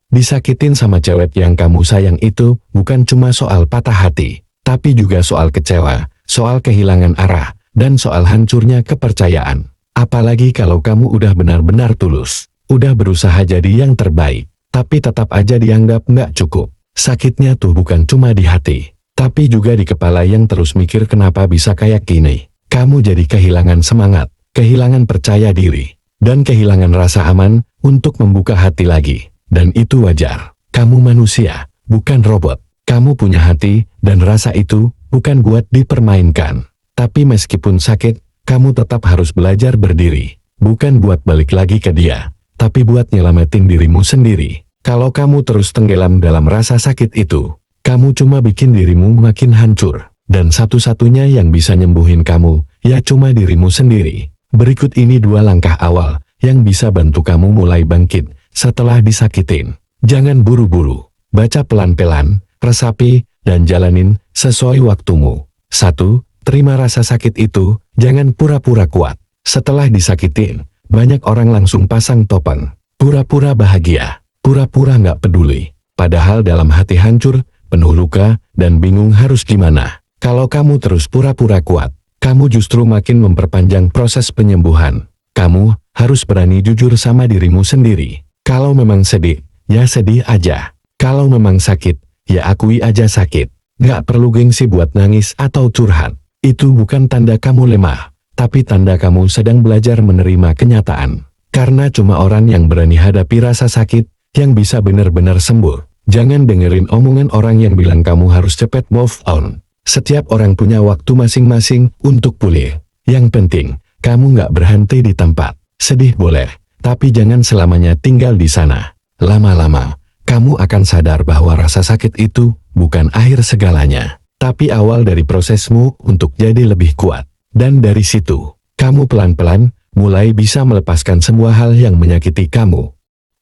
Disakitin sama cewek yang kamu sayang itu bukan cuma soal patah hati, tapi juga soal kecewa, soal kehilangan arah, dan soal hancurnya kepercayaan. Apalagi kalau kamu udah benar-benar tulus, udah berusaha jadi yang terbaik, tapi tetap aja dianggap nggak cukup. Sakitnya tuh bukan cuma di hati, tapi juga di kepala yang terus mikir kenapa bisa kayak gini. Kamu jadi kehilangan semangat, kehilangan percaya diri, dan kehilangan rasa aman untuk membuka hati lagi. Dan itu wajar. Kamu manusia, bukan robot. Kamu punya hati, dan rasa itu bukan buat dipermainkan. Tapi meskipun sakit, kamu tetap harus belajar berdiri. Bukan buat balik lagi ke dia, tapi buat nyelamatin dirimu sendiri. Kalau kamu terus tenggelam dalam rasa sakit itu, kamu cuma bikin dirimu makin hancur. Dan satu-satunya yang bisa nyembuhin kamu, ya cuma dirimu sendiri. Berikut ini 2 langkah awal yang bisa bantu kamu mulai bangkit setelah disakitin. Jangan buru-buru, baca pelan-pelan, resapi, dan jalanin sesuai waktumu. 1. Terima rasa sakit itu, jangan pura-pura kuat. Setelah disakitin, banyak orang langsung pasang topeng. Pura-pura bahagia, pura-pura nggak peduli. Padahal dalam hati hancur, penuh luka, dan bingung harus gimana. Kalau kamu terus pura-pura kuat, kamu justru makin memperpanjang proses penyembuhan. Kamu harus berani jujur sama dirimu sendiri. Kalau memang sedih, ya sedih aja. Kalau memang sakit, ya akui aja sakit. Nggak perlu gengsi buat nangis atau curhat. Itu bukan tanda kamu lemah, tapi tanda kamu sedang belajar menerima kenyataan. Karena cuma orang yang berani hadapi rasa sakit, yang bisa benar-benar sembuh. Jangan dengerin omongan orang yang bilang kamu harus cepat move on. Setiap orang punya waktu masing-masing untuk pulih. Yang penting, kamu nggak berhenti di tempat. Sedih boleh, tapi jangan selamanya tinggal di sana. Lama-lama, kamu akan sadar bahwa rasa sakit itu bukan akhir segalanya, tapi awal dari prosesmu untuk jadi lebih kuat. Dan dari situ, kamu pelan-pelan mulai bisa melepaskan semua hal yang menyakiti kamu.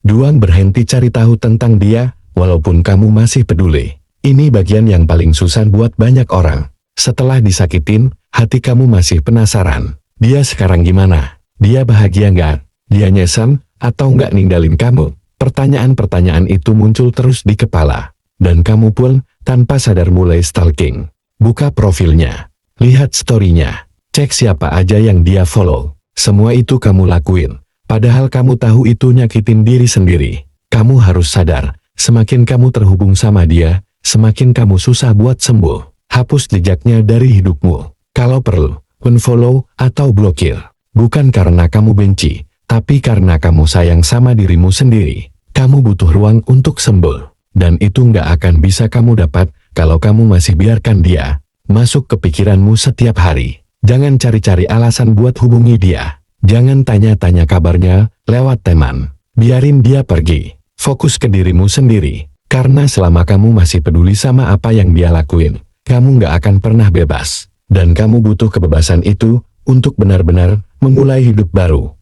2. Berhenti cari tahu tentang dia, walaupun kamu masih peduli. Ini bagian yang paling susah buat banyak orang. Setelah disakitin, hati kamu masih penasaran. Dia sekarang gimana? Dia bahagia nggak? Dia nyesam, atau nggak ninggalin kamu? Pertanyaan-pertanyaan itu muncul terus di kepala. Dan kamu pun, tanpa sadar mulai stalking. Buka profilnya. Lihat story-nya. Cek siapa aja yang dia follow. Semua itu kamu lakuin. Padahal kamu tahu itu nyakitin diri sendiri. Kamu harus sadar, semakin kamu terhubung sama dia, semakin kamu susah buat sembuh. Hapus jejaknya dari hidupmu. Kalau perlu, unfollow atau blokir. Bukan karena kamu benci, tapi karena kamu sayang sama dirimu sendiri. Kamu butuh ruang untuk sembuh. Dan itu nggak akan bisa kamu dapat kalau kamu masih biarkan dia masuk ke pikiranmu setiap hari. Jangan cari-cari alasan buat hubungi dia. Jangan tanya-tanya kabarnya lewat teman. Biarin dia pergi. Fokus ke dirimu sendiri. Karena selama kamu masih peduli sama apa yang dia lakuin, kamu nggak akan pernah bebas. Dan kamu butuh kebebasan itu untuk benar-benar memulai hidup baru.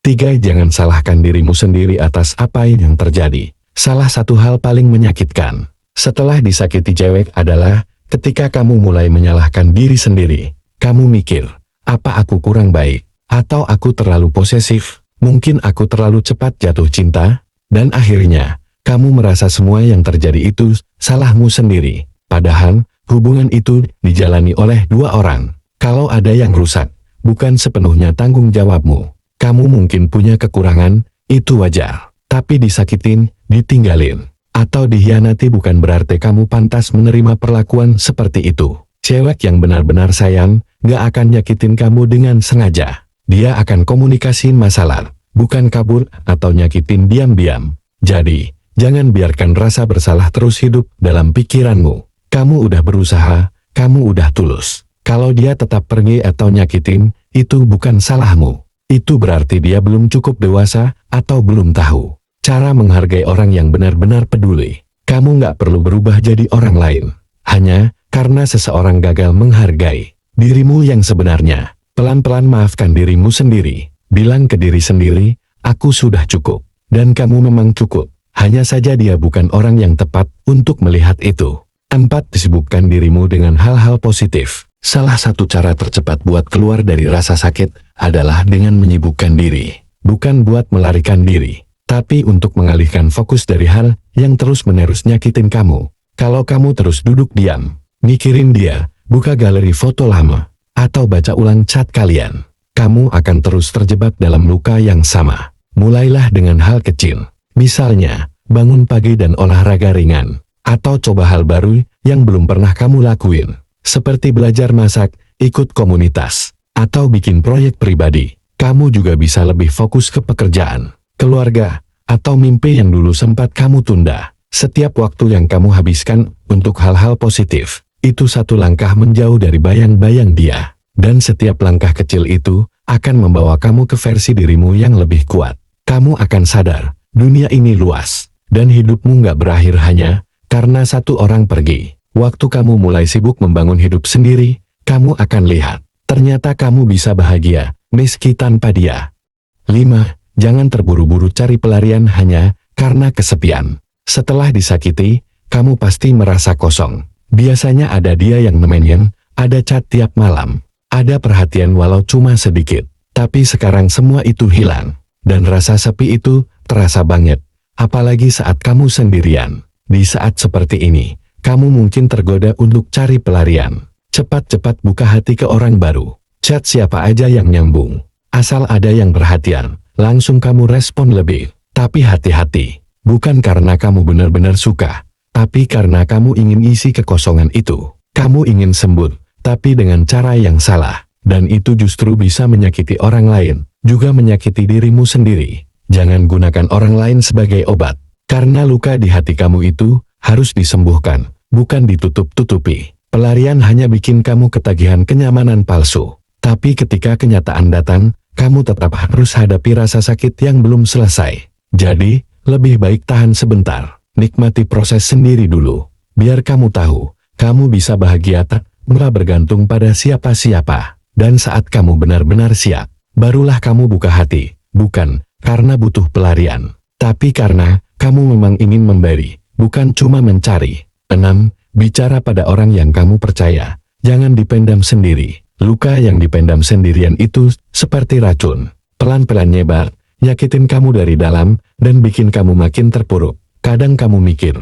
3. Jangan salahkan dirimu sendiri atas apa yang terjadi. Salah satu hal paling menyakitkan setelah disakiti cewek adalah ketika kamu mulai menyalahkan diri sendiri. Kamu mikir, apa aku kurang baik? Atau aku terlalu posesif? Mungkin aku terlalu cepat jatuh cinta? Dan akhirnya, kamu merasa semua yang terjadi itu salahmu sendiri. Padahal, hubungan itu dijalani oleh 2 orang. Kalau ada yang rusak, bukan sepenuhnya tanggung jawabmu. Kamu mungkin punya kekurangan, itu wajar. Tapi disakitin, ditinggalin, atau dikhianati bukan berarti kamu pantas menerima perlakuan seperti itu. Cewek yang benar-benar sayang, gak akan nyakitin kamu dengan sengaja. Dia akan komunikasiin masalah, bukan kabur atau nyakitin diam-diam. Jadi, jangan biarkan rasa bersalah terus hidup dalam pikiranmu. Kamu udah berusaha, kamu udah tulus. Kalau dia tetap pergi atau nyakitin, itu bukan salahmu. Itu berarti dia belum cukup dewasa atau belum tahu cara menghargai orang yang benar-benar peduli. Kamu nggak perlu berubah jadi orang lain hanya karena seseorang gagal menghargai dirimu yang sebenarnya. Pelan-pelan maafkan dirimu sendiri. Bilang ke diri sendiri, aku sudah cukup. Dan kamu memang cukup. Hanya saja dia bukan orang yang tepat untuk melihat itu. 4. Sibukkan dirimu dengan hal-hal positif. Salah satu cara tercepat buat keluar dari rasa sakit adalah dengan menyibukkan diri. Bukan buat melarikan diri, tapi untuk mengalihkan fokus dari hal yang terus-menerus nyakitin kamu. Kalau kamu terus duduk diam, mikirin dia, buka galeri foto lama, atau baca ulang chat kalian, kamu akan terus terjebak dalam luka yang sama. Mulailah dengan hal kecil. Misalnya, bangun pagi dan olahraga ringan. Atau coba hal baru yang belum pernah kamu lakuin. Seperti belajar masak, ikut komunitas, atau bikin proyek pribadi. Kamu juga bisa lebih fokus ke pekerjaan, keluarga, atau mimpi yang dulu sempat kamu tunda. Setiap waktu yang kamu habiskan untuk hal-hal positif, itu satu langkah menjauh dari bayang-bayang dia. Dan setiap langkah kecil itu akan membawa kamu ke versi dirimu yang lebih kuat. Kamu akan sadar, dunia ini luas, dan hidupmu nggak berakhir hanya karena satu orang pergi. Waktu kamu mulai sibuk membangun hidup sendiri, kamu akan lihat, ternyata kamu bisa bahagia, meski tanpa dia. 5. Jangan terburu-buru cari pelarian hanya karena kesepian. Setelah disakiti, kamu pasti merasa kosong. Biasanya ada dia yang nemenin, ada chat tiap malam, ada perhatian walau cuma sedikit. Tapi sekarang semua itu hilang. Dan rasa sepi itu terasa banget. Apalagi saat kamu sendirian. Di saat seperti ini, kamu mungkin tergoda untuk cari pelarian. Cepat-cepat buka hati ke orang baru. Chat siapa aja yang nyambung. Asal ada yang perhatian, langsung kamu respon lebih. Tapi hati-hati. Bukan karena kamu benar-benar suka, tapi karena kamu ingin isi kekosongan itu. Kamu ingin sembuh, tapi dengan cara yang salah. Dan itu justru bisa menyakiti orang lain, juga menyakiti dirimu sendiri. Jangan gunakan orang lain sebagai obat. Karena luka di hati kamu itu harus disembuhkan, bukan ditutup-tutupi. Pelarian hanya bikin kamu ketagihan kenyamanan palsu. Tapi ketika kenyataan datang, kamu tetap harus hadapi rasa sakit yang belum selesai. Jadi, lebih baik tahan sebentar. Nikmati proses sendiri dulu. Biar kamu tahu, kamu bisa bahagia tak bergantung pada siapa-siapa. Dan saat kamu benar-benar siap, barulah kamu buka hati. Bukan karena butuh pelarian, tapi karena kamu memang ingin memberi, bukan cuma mencari. 6. Bicara pada orang yang kamu percaya. Jangan dipendam sendiri. Luka yang dipendam sendirian itu seperti racun. Pelan-pelan nyebar, nyakitin kamu dari dalam, dan bikin kamu makin terpuruk. Kadang kamu mikir,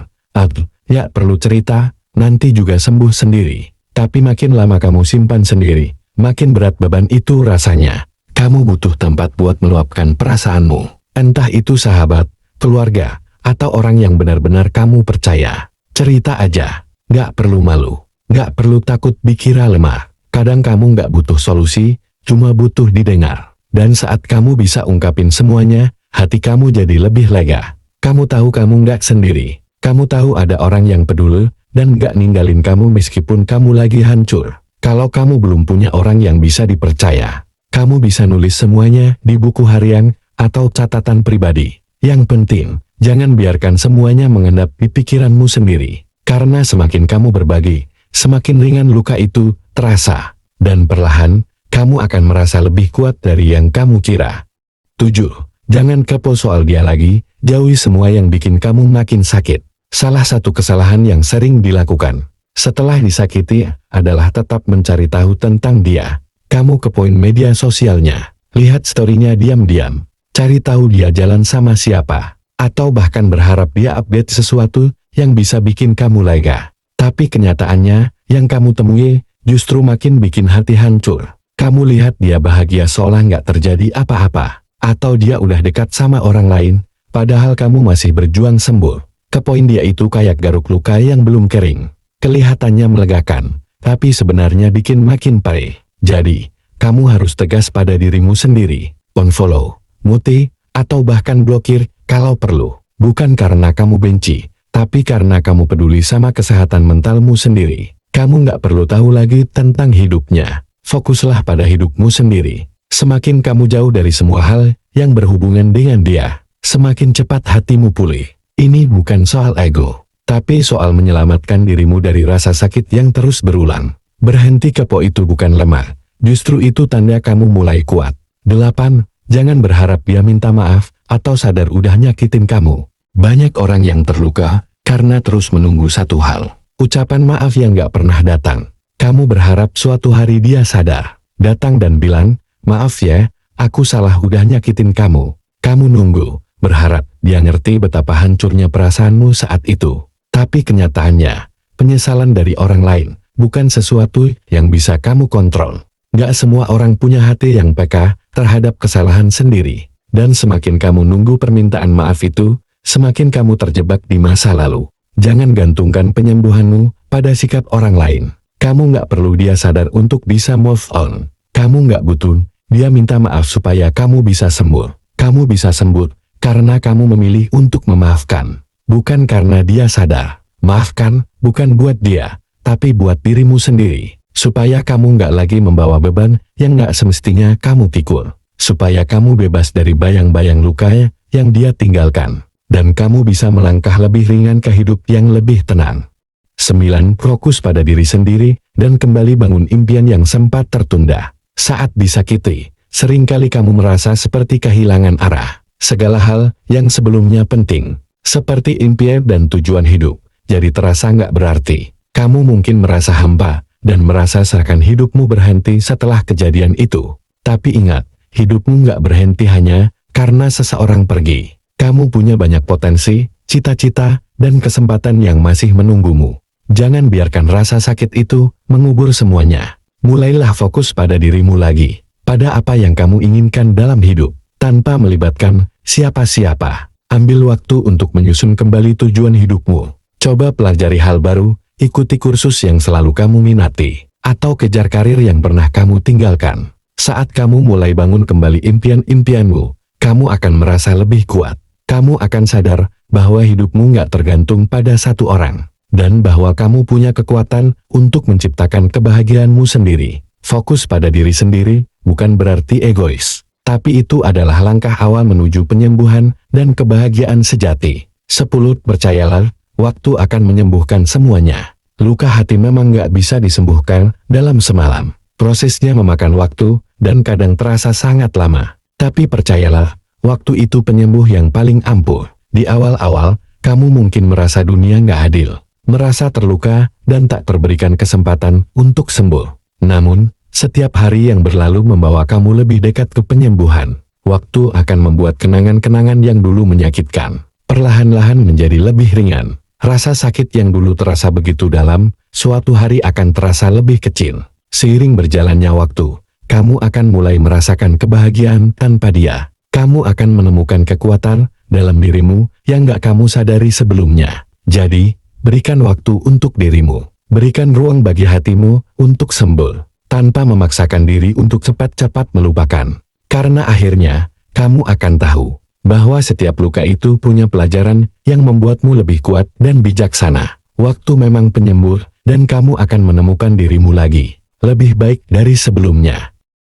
ya perlu cerita, nanti juga sembuh sendiri. Tapi makin lama kamu simpan sendiri, makin berat beban itu rasanya. Kamu butuh tempat buat meluapkan perasaanmu. Entah itu sahabat, keluarga, atau orang yang benar-benar kamu percaya. Cerita aja, gak perlu malu, gak perlu takut dikira lemah. Kadang kamu gak butuh solusi, cuma butuh didengar. Dan saat kamu bisa ungkapin semuanya, hati kamu jadi lebih lega. Kamu tahu kamu gak sendiri. Kamu tahu ada orang yang peduli, dan gak ninggalin kamu meskipun kamu lagi hancur. Kalau kamu belum punya orang yang bisa dipercaya, kamu bisa nulis semuanya di buku harian atau catatan pribadi. Yang penting, jangan biarkan semuanya mengendap di pikiranmu sendiri. Karena semakin kamu berbagi, semakin ringan luka itu terasa. Dan perlahan, kamu akan merasa lebih kuat dari yang kamu kira. 7. Jangan kepo soal dia lagi, jauhi semua yang bikin kamu makin sakit. Salah satu kesalahan yang sering dilakukan setelah disakiti adalah tetap mencari tahu tentang dia. Kamu kepoin media sosialnya, lihat story-nya diam-diam, cari tahu dia jalan sama siapa, atau bahkan berharap dia update sesuatu yang bisa bikin kamu lega. Tapi kenyataannya, yang kamu temui justru makin bikin hati hancur. Kamu lihat dia bahagia seolah nggak terjadi apa-apa, atau dia udah dekat sama orang lain, padahal kamu masih berjuang sembuh. Kepoin dia itu kayak garuk luka yang belum kering. Kelihatannya melegakan, tapi sebenarnya bikin makin perih. Jadi, kamu harus tegas pada dirimu sendiri. Unfollow, mute, atau bahkan blokir kalau perlu. Bukan karena kamu benci, tapi karena kamu peduli sama kesehatan mentalmu sendiri. Kamu nggak perlu tahu lagi tentang hidupnya. Fokuslah pada hidupmu sendiri. Semakin kamu jauh dari semua hal yang berhubungan dengan dia, semakin cepat hatimu pulih. Ini bukan soal ego, tapi soal menyelamatkan dirimu dari rasa sakit yang terus berulang. Berhenti kepo itu bukan lemah, justru itu tanda kamu mulai kuat. 8. Jangan berharap dia minta maaf atau sadar udah nyakitin kamu. Banyak orang yang terluka karena terus menunggu satu hal, ucapan maaf yang gak pernah datang. Kamu berharap suatu hari dia sadar, datang dan bilang, maaf ya, aku salah udah nyakitin kamu. Kamu nunggu, berharap dia ngerti betapa hancurnya perasaanmu saat itu. Tapi kenyataannya, penyesalan dari orang lain bukan sesuatu yang bisa kamu kontrol. Gak semua orang punya hati yang peka terhadap kesalahan sendiri. Dan semakin kamu nunggu permintaan maaf itu, semakin kamu terjebak di masa lalu. Jangan gantungkan penyembuhanmu pada sikap orang lain. Kamu gak perlu dia sadar untuk bisa move on. Kamu gak butuh dia minta maaf supaya kamu bisa sembuh. Kamu bisa sembuh karena kamu memilih untuk memaafkan. Bukan karena dia sadar. Maafkan bukan buat dia, tapi buat dirimu sendiri. Supaya kamu gak lagi membawa beban yang gak semestinya kamu pikul. Supaya kamu bebas dari bayang-bayang luka yang dia tinggalkan. Dan kamu bisa melangkah lebih ringan ke hidup yang lebih tenang. 9. Fokus pada diri sendiri dan kembali bangun impian yang sempat tertunda. Saat disakiti, seringkali kamu merasa seperti kehilangan arah. Segala hal yang sebelumnya penting, seperti impian dan tujuan hidup, jadi terasa nggak berarti. Kamu mungkin merasa hampa dan merasa seakan hidupmu berhenti setelah kejadian itu. Tapi ingat, hidupmu nggak berhenti hanya karena seseorang pergi. Kamu punya banyak potensi, cita-cita, dan kesempatan yang masih menunggumu. Jangan biarkan rasa sakit itu mengubur semuanya. Mulailah fokus pada dirimu lagi, pada apa yang kamu inginkan dalam hidup, tanpa melibatkan siapa-siapa. Ambil waktu untuk menyusun kembali tujuan hidupmu. Coba pelajari hal baru, ikuti kursus yang selalu kamu minati, atau kejar karir yang pernah kamu tinggalkan. Saat kamu mulai bangun kembali impian-impianmu, kamu akan merasa lebih kuat. Kamu akan sadar bahwa hidupmu nggak tergantung pada satu orang, dan bahwa kamu punya kekuatan untuk menciptakan kebahagiaanmu sendiri. Fokus pada diri sendiri bukan berarti egois, tapi itu adalah langkah awal menuju penyembuhan dan kebahagiaan sejati. 10. Percayalah, waktu akan menyembuhkan semuanya. Luka hati memang nggak bisa disembuhkan dalam semalam. Prosesnya memakan waktu dan kadang terasa sangat lama. Tapi percayalah, waktu itu penyembuh yang paling ampuh. Di awal-awal, kamu mungkin merasa dunia nggak adil, merasa terluka, dan tak terberikan kesempatan untuk sembuh. Namun, setiap hari yang berlalu membawa kamu lebih dekat ke penyembuhan. Waktu akan membuat kenangan-kenangan yang dulu menyakitkan perlahan-lahan menjadi lebih ringan. Rasa sakit yang dulu terasa begitu dalam, suatu hari akan terasa lebih kecil. Seiring berjalannya waktu, kamu akan mulai merasakan kebahagiaan tanpa dia. Kamu akan menemukan kekuatan dalam dirimu yang gak kamu sadari sebelumnya. Jadi, berikan waktu untuk dirimu. Berikan ruang bagi hatimu untuk sembuh, tanpa memaksakan diri untuk cepat-cepat melupakan. Karena akhirnya, kamu akan tahu bahwa setiap luka itu punya pelajaran yang membuatmu lebih kuat dan bijaksana. Waktu memang penyembuh, dan kamu akan menemukan dirimu lagi, lebih baik dari sebelumnya.